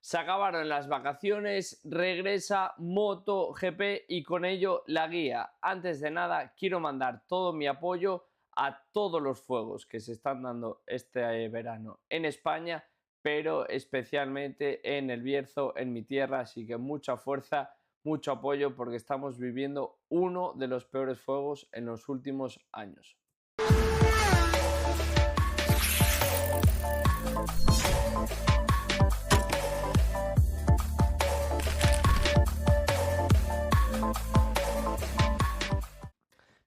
Se acabaron las vacaciones, regresa MotoGP y con ello la guía. Antes de nada, quiero mandar todo mi apoyo a todos los fuegos que se están dando este verano en España, pero especialmente en el Bierzo, en mi tierra. Así que mucha fuerza, mucho apoyo porque estamos viviendo uno de los peores fuegos en los últimos años.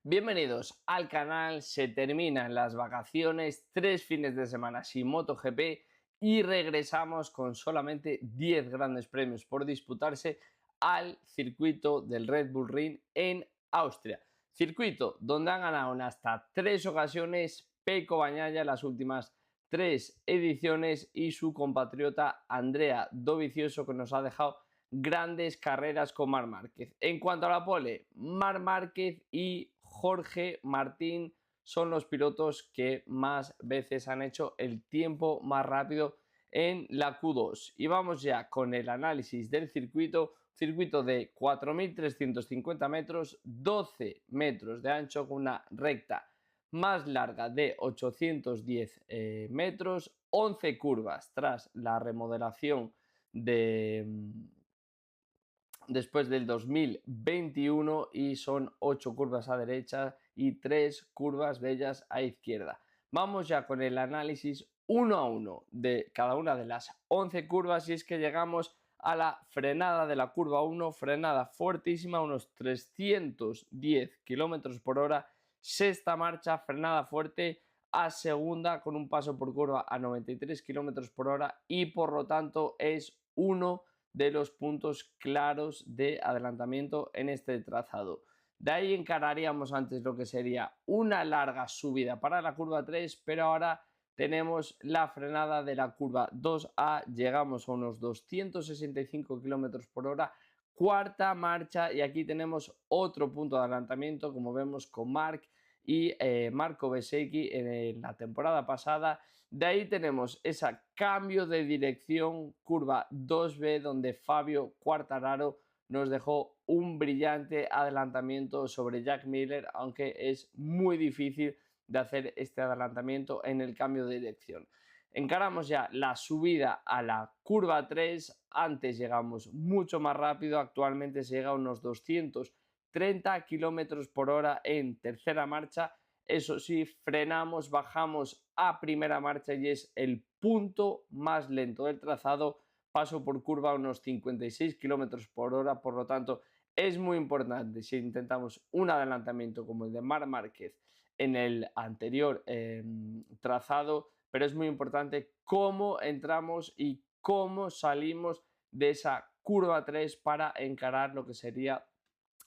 Bienvenidos al canal. Se terminan las vacaciones, 3 fines de semana sin MotoGP y regresamos con solamente 10 grandes premios por disputarse al circuito del Red Bull Ring en Austria. Circuito donde han ganado en hasta 3 ocasiones Pecco Bagnaia las últimas 3 ediciones y su compatriota Andrea Dovizioso, que nos ha dejado grandes carreras con Marc Márquez. En cuanto a la pole, Marc Márquez y Jorge Martín son los pilotos que más veces han hecho el tiempo más rápido en la Q2. Y vamos ya con el análisis del circuito. Circuito de 4.350 metros, 12 metros de ancho, con una recta más larga de 810 metros, 11 curvas tras la remodelación después del 2021 y son 8 curvas a derecha y 3 curvas de ellas a izquierda. Vamos ya con el análisis uno a uno de cada una de las 11 curvas y es que llegamos a la frenada de la curva 1, frenada fuertísima, unos 310 km por hora, sexta marcha, frenada fuerte a segunda con un paso por curva a 93 km por hora y por lo tanto es uno de los puntos claros de adelantamiento en este trazado. De ahí encararíamos antes lo que sería una larga subida para la curva 3, pero ahora tenemos la frenada de la curva 2A, llegamos a unos 265 km por hora, cuarta marcha y aquí tenemos otro punto de adelantamiento, como vemos con Marc y Marco Bezzecchi en la temporada pasada. De ahí tenemos ese cambio de dirección, curva 2B, donde Fabio Quartararo nos dejó un brillante adelantamiento sobre Jack Miller, aunque es muy difícil de hacer este adelantamiento en el cambio de dirección. Encaramos ya la subida a la curva 3, antes llegamos mucho más rápido, actualmente se llega a unos 230 km por hora en tercera marcha. Eso sí, frenamos, bajamos a primera marcha y es el punto más lento del trazado. Paso por curva a unos 56 km por hora, por lo tanto es muy importante si intentamos un adelantamiento como el de Marc Márquez en el anterior trazado, pero es muy importante cómo entramos y cómo salimos de esa curva 3 para encarar lo que sería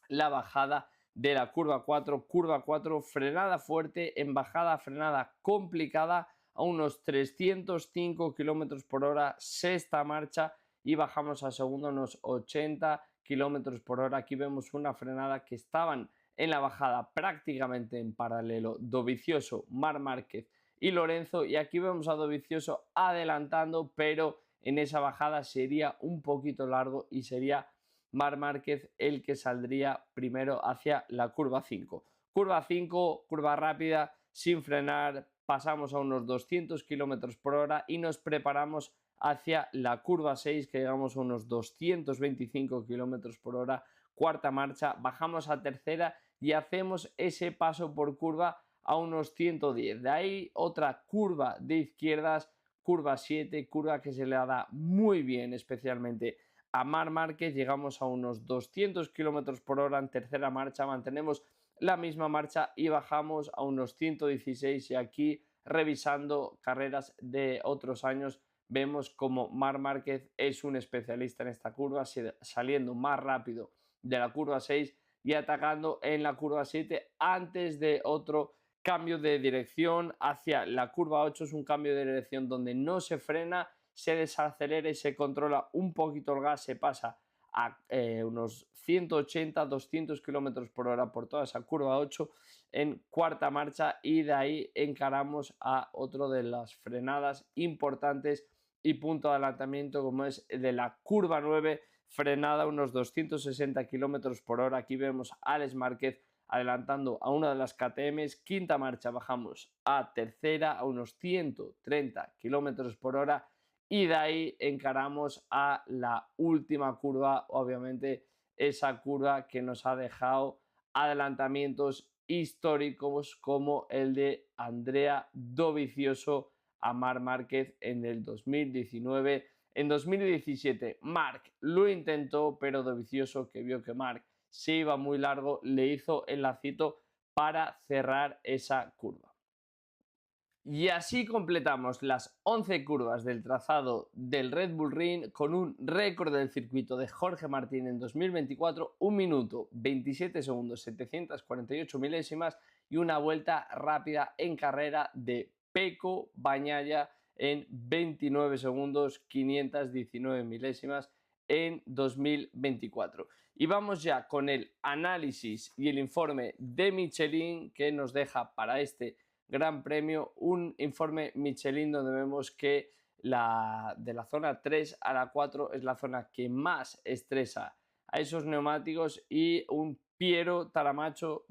la bajada de la curva 4, frenada fuerte, en bajada frenada complicada a unos 305 km por hora, sexta marcha y bajamos a segunda unos 80 km por hora. Aquí vemos una frenada que estaban en la bajada prácticamente en paralelo Dovizioso, Marc Márquez y Lorenzo, y aquí vemos a Dovizioso adelantando, pero en esa bajada sería un poquito largo y sería Marc Márquez el que saldría primero hacia la curva 5. Curva 5, curva rápida, sin frenar, pasamos a unos 200 km por hora y nos preparamos hacia la curva 6, que llegamos a unos 225 km por hora, cuarta marcha, bajamos a tercera y hacemos ese paso por curva a unos 110. De ahí otra curva de izquierdas, curva 7, curva que se le da muy bien, especialmente a Marc Márquez, llegamos a unos 200 km por hora en tercera marcha, mantenemos la misma marcha y bajamos a unos 116 y aquí revisando carreras de otros años vemos como Marc Márquez es un especialista en esta curva, saliendo más rápido de la curva 6 y atacando en la curva 7 antes de otro cambio de dirección hacia la curva 8. Es un cambio de dirección donde no se frena, se desacelera y se controla un poquito el gas, se pasa a unos 180, 200 km por hora por toda esa curva 8 en cuarta marcha y de ahí encaramos a otro de las frenadas importantes y punto de adelantamiento como es el de la curva 9, frenada a unos 260 kilómetros por hora. Aquí vemos a Alex Márquez adelantando a una de las KTMs. Quinta marcha bajamos a tercera a unos 130 kilómetros por hora y de ahí encaramos a la última curva, obviamente esa curva que nos ha dejado adelantamientos históricos como el de Andrea Dovizioso a Marc Márquez en el 2019. En 2017 Marc lo intentó, pero Dovizioso, que vio que Marc se iba muy largo, le hizo el lacito para cerrar esa curva. Y así completamos las 11 curvas del trazado del Red Bull Ring con un récord del circuito de Jorge Martín en 2024, 1 minuto 27 segundos 748 milésimas y una vuelta rápida en carrera de Pecco Bagnaia en 29 segundos 519 milésimas en 2024. Y vamos ya con el análisis y el informe de Michelin que nos deja para este Gran Premio un informe Michelin donde vemos que de la zona 3 a la 4 es la zona que más estresa a esos neumáticos, y un Piero Taramaso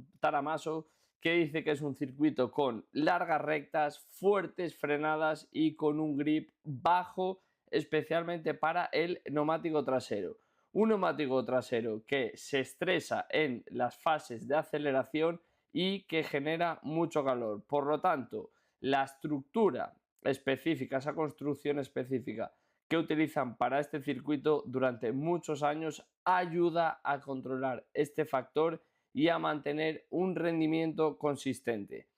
que dice que es un circuito con largas rectas, fuertes frenadas y con un grip bajo, especialmente para el neumático trasero. Un neumático trasero que se estresa en las fases de aceleración y que genera mucho calor. Por lo tanto, la estructura específica, esa construcción específica que utilizan para este circuito durante muchos años, ayuda a controlar este factor y a mantener un rendimiento consistente.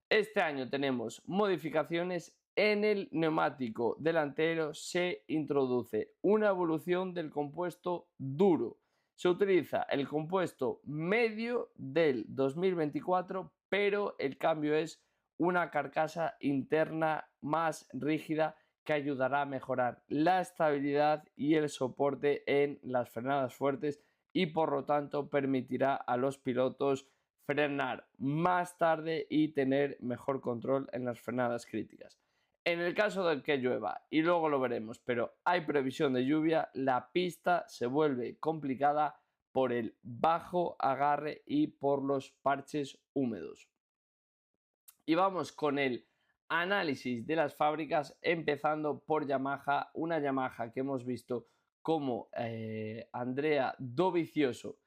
Este año tenemos modificaciones en el neumático delantero. Se introduce una evolución del compuesto duro. Se utiliza el compuesto medio del 2024, pero el cambio es una carcasa interna más rígida que ayudará a mejorar la estabilidad y el soporte en las frenadas fuertes y por lo tanto permitirá a los pilotos frenar más tarde y tener mejor control en las frenadas críticas. En el caso de que llueva, y luego lo veremos, pero hay previsión de lluvia, la pista se vuelve complicada por el bajo agarre y por los parches húmedos. Y vamos con el análisis de las fábricas, empezando por Yamaha, una Yamaha que hemos visto como Andrea Dovizioso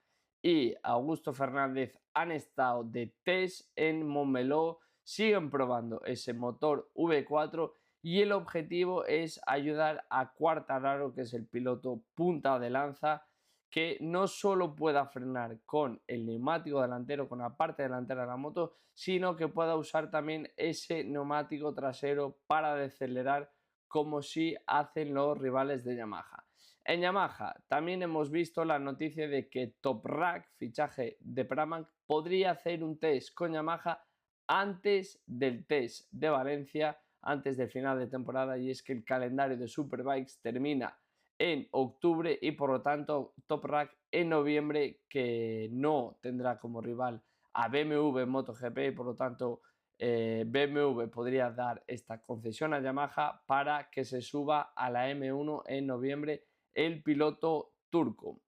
y Augusto Fernández han estado de test en Montmeló, siguen probando ese motor V4 y el objetivo es ayudar a Quartararo, que es el piloto punta de lanza, que no solo pueda frenar con el neumático delantero, con la parte delantera de la moto, sino que pueda usar también ese neumático trasero para decelerar como si hacen los rivales de Yamaha. En Yamaha también hemos visto la noticia de que Toprak, fichaje de Pramac, podría hacer un test con Yamaha antes del test de Valencia, antes del final de temporada, y es que el calendario de Superbikes termina en octubre y por lo tanto Toprak en noviembre, que no tendrá como rival a BMW en MotoGP y por lo tanto BMW podría dar esta concesión a Yamaha para que se suba a la M1 en noviembre el piloto turco.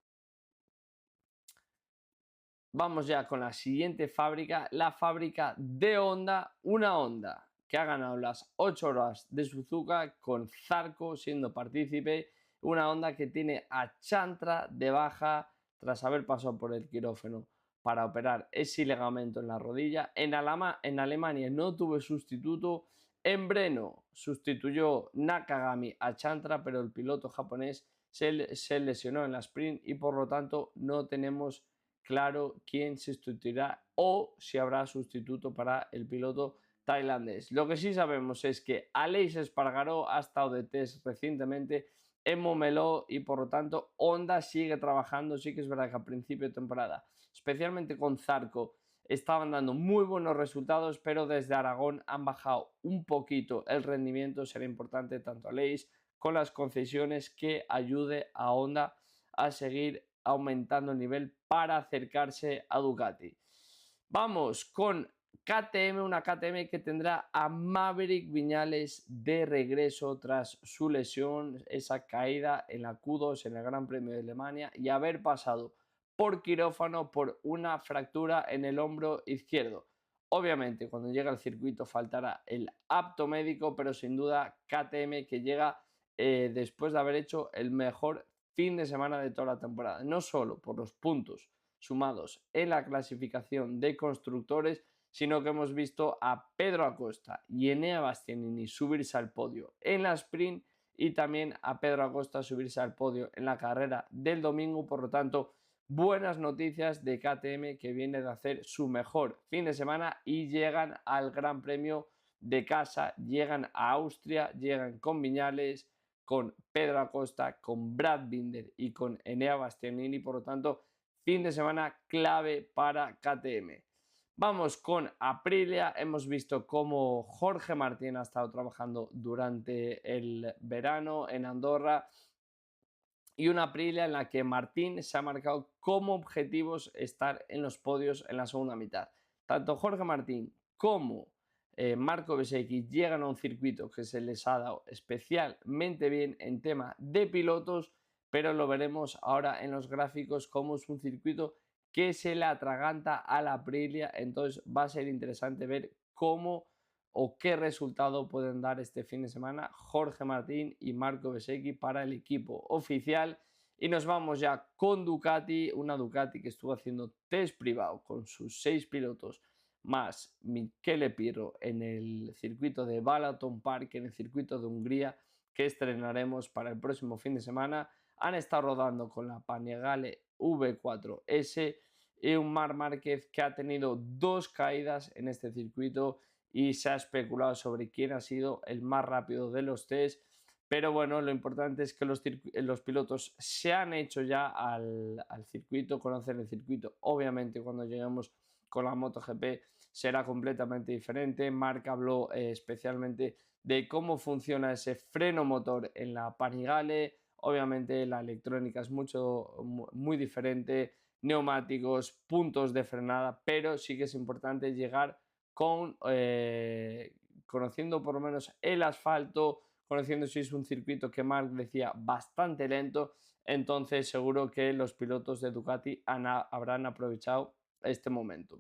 Vamos ya con la siguiente fábrica, la fábrica de Honda, una Honda que ha ganado las 8 horas de Suzuka con Zarco siendo partícipe, una Honda que tiene a Chantra de baja tras haber pasado por el quirófano para operar ese ligamento en la rodilla. En Alemania no tuvo sustituto. En Breno sustituyó Nakagami a Chantra, pero el piloto japonés se lesionó en la sprint y por lo tanto no tenemos claro quién se sustituirá o si habrá sustituto para el piloto tailandés. Lo que sí sabemos es que Aleix Espargaró ha estado de test recientemente en Montmeló y por lo tanto Honda sigue trabajando. Sí que es verdad que a principio de temporada, especialmente con Zarco, estaban dando muy buenos resultados, pero desde Aragón han bajado un poquito el rendimiento. Será importante tanto Aleix con las concesiones que ayude a Honda a seguir aumentando el nivel para acercarse a Ducati. Vamos con KTM, una KTM que tendrá a Maverick Viñales de regreso tras su lesión, esa caída en la Q2 en el Gran Premio de Alemania y haber pasado por quirófano por una fractura en el hombro izquierdo. Obviamente, cuando llega al circuito faltará el apto médico, pero sin duda KTM que llega después de haber hecho el mejor fin de semana de toda la temporada, no solo por los puntos sumados en la clasificación de constructores, sino que hemos visto a Pedro Acosta y Enea Bastianini subirse al podio en la sprint y también a Pedro Acosta subirse al podio en la carrera del domingo. Por lo tanto, buenas noticias de KTM, que viene de hacer su mejor fin de semana y llegan al Gran Premio de casa, llegan a Austria, llegan con Viñales, con Pedro Acosta, con Brad Binder y con Enea Bastianini. Por lo tanto, fin de semana clave para KTM. Vamos con Aprilia. Hemos visto cómo Jorge Martín ha estado trabajando durante el verano en Andorra, y una Aprilia en la que Martín se ha marcado como objetivos estar en los podios en la segunda mitad. Tanto Jorge Martín como Marco Bezzecchi llegan a un circuito que se les ha dado especialmente bien en tema de pilotos, pero lo veremos ahora en los gráficos como es un circuito que se le atraganta a la Aprilia. Entonces va a ser interesante ver cómo o qué resultado pueden dar este fin de semana Jorge Martín y Marco Bezzecchi para el equipo oficial. Y nos vamos ya con Ducati, una Ducati que estuvo haciendo test privado con sus 6 pilotos más Michele Pirro en el circuito de Balaton Park, en el circuito de Hungría, que estrenaremos para el próximo fin de semana. Han estado rodando con la Panigale V4S y un Marc Márquez que ha tenido 2 caídas en este circuito y se ha especulado sobre quién ha sido el más rápido de los test. Pero bueno, lo importante es que los pilotos se han hecho ya al circuito, conocen el circuito. Obviamente cuando lleguemos con la MotoGP será completamente diferente. Marc habló especialmente de cómo funciona ese freno motor en la Panigale. Obviamente la electrónica es muy diferente, neumáticos, puntos de frenada, pero sí que es importante llegar conociendo por lo menos el asfalto, conociendo si es un circuito que Marc decía bastante lento. Entonces seguro que los pilotos de Ducati habrán aprovechado este momento.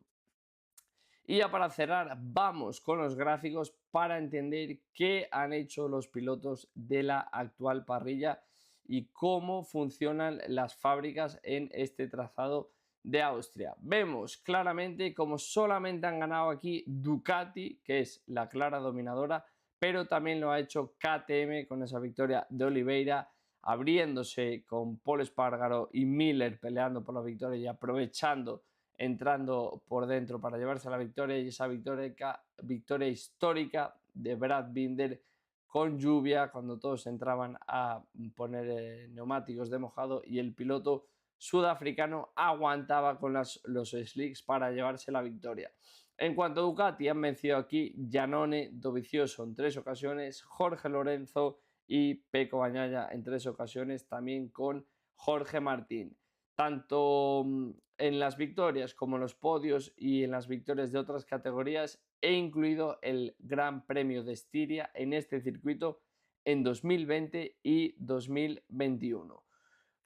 Y ya para cerrar, vamos con los gráficos para entender qué han hecho los pilotos de la actual parrilla y cómo funcionan las fábricas en este trazado de Austria. Vemos claramente como solamente han ganado aquí Ducati, que es la clara dominadora, pero también lo ha hecho KTM con esa victoria de Oliveira, abriéndose con Pol Espargaro y Miller peleando por la victoria y aprovechando, entrando por dentro para llevarse la victoria, y esa victoria histórica de Brad Binder con lluvia, cuando todos entraban a poner neumáticos de mojado y el piloto sudafricano aguantaba con los slicks para llevarse la victoria. En cuanto a Ducati, han vencido aquí Giannone, Dovizioso en 3 ocasiones, Jorge Lorenzo y Pecco Bagnaia en 3 ocasiones, también con Jorge Martín. Tanto en las victorias como en los podios y en las victorias de otras categorías, he incluido el Gran Premio de Estiria en este circuito en 2020 y 2021.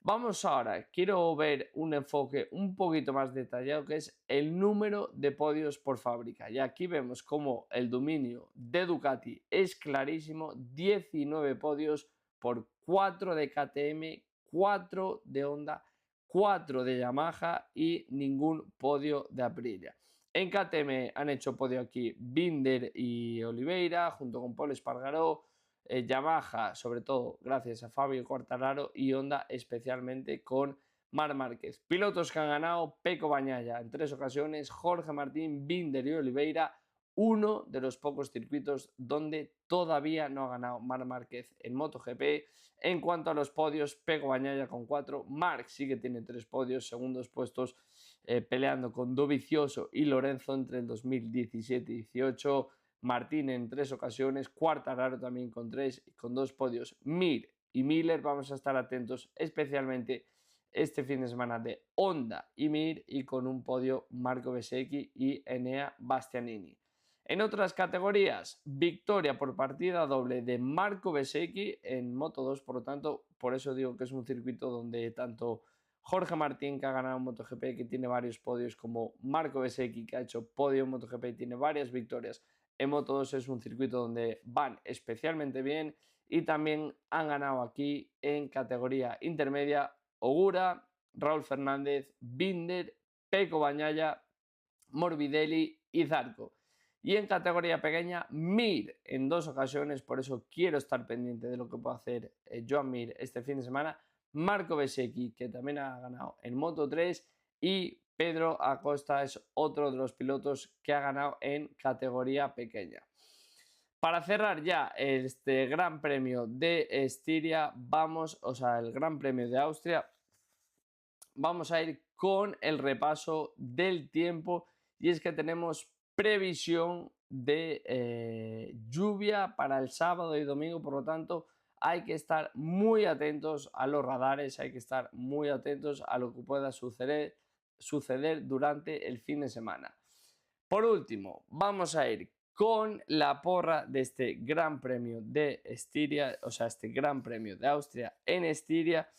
Vamos ahora, quiero ver un enfoque un poquito más detallado, que es el número de podios por fábrica. Y aquí vemos cómo el dominio de Ducati es clarísimo: 19 podios por 4 de KTM, 4 de Honda, 4 de Yamaha y ningún podio de Aprilia. En KTM han hecho podio aquí Binder y Oliveira junto con Pol Espargaró, Yamaha, sobre todo gracias a Fabio Quartararo, y Honda especialmente con Marc Márquez. Pilotos que han ganado: Pecco Bagnaia en 3 ocasiones, Jorge Martín, Binder y Oliveira, uno de los pocos circuitos donde todavía no ha ganado Marc Márquez en MotoGP. En cuanto a los podios, Pecco Bagnaia con 4, Marc sí que tiene 3 podios, segundos puestos peleando con Dovizioso y Lorenzo entre el 2017 y 18, Martín en 3 ocasiones, Quartararo también con 3, con 2 podios, Mir y Miller. Vamos a estar atentos especialmente este fin de semana de Honda y Mir, y con un podio Marco Bezzecchi y Enea Bastianini. En otras categorías, victoria por partida doble de Marco Bezzecchi en Moto2, por lo tanto, por eso digo que es un circuito donde tanto Jorge Martín, que ha ganado en MotoGP, que tiene varios podios, como Marco Bezzecchi, que ha hecho podio en MotoGP y tiene varias victorias en Moto2, es un circuito donde van especialmente bien, y también han ganado aquí en categoría intermedia Ogura, Raúl Fernández, Binder, Pecco Bagnaia, Morbidelli y Zarco. Y en categoría pequeña, Mir en 2 ocasiones, por eso quiero estar pendiente de lo que puede hacer Joan Mir este fin de semana. Marco Bezzecchi, que también ha ganado en Moto3, y Pedro Acosta es otro de los pilotos que ha ganado en categoría pequeña. Para cerrar ya este Gran Premio de Estiria, el Gran Premio de Austria, vamos a ir con el repaso del tiempo, y es que tenemos previsión de lluvia para el sábado y domingo, por lo tanto hay que estar muy atentos a los radares, hay que estar muy atentos a lo que pueda suceder durante el fin de semana. Por último, vamos a ir con la porra de este Gran Premio de Estiria, este Gran Premio de Austria en Estiria.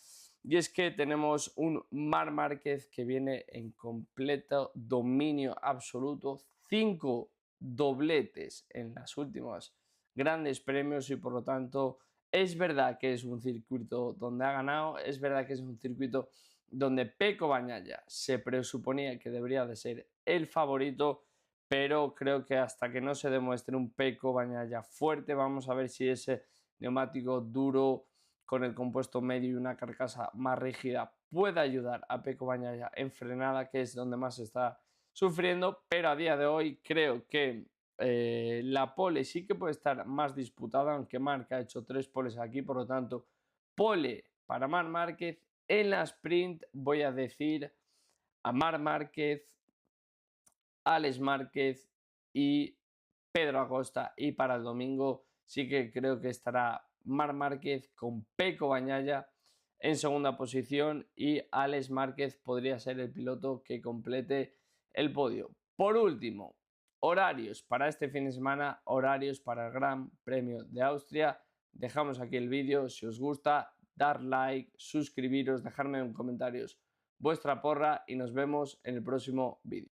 Y es que tenemos un Marc Márquez que viene en completo dominio absoluto, 5 dobletes en las últimas grandes premios, y por lo tanto es verdad que es un circuito donde ha ganado, es verdad que es un circuito donde Pecco Bagnaia se presuponía que debería de ser el favorito, pero creo que hasta que no se demuestre un Pecco Bagnaia fuerte, vamos a ver si ese neumático duro con el compuesto medio y una carcasa más rígida puede ayudar a Pecco Bagnaia en frenada, que es donde más está sufriendo. Pero a día de hoy creo que la pole sí que puede estar más disputada, aunque Marc ha hecho 3 poles aquí, por lo tanto pole para Marc Márquez. En la sprint voy a decir a Marc Márquez, Alex Márquez y Pedro Acosta, y para el domingo sí que creo que estará Marc Márquez con Pecco Bagnaia en segunda posición, y Alex Márquez podría ser el piloto que complete el podio. Por último, horarios para este fin de semana, horarios para el Gran Premio de Austria. Dejamos aquí el vídeo, si os gusta, dar like, suscribiros, dejarme en comentarios vuestra porra, y nos vemos en el próximo vídeo.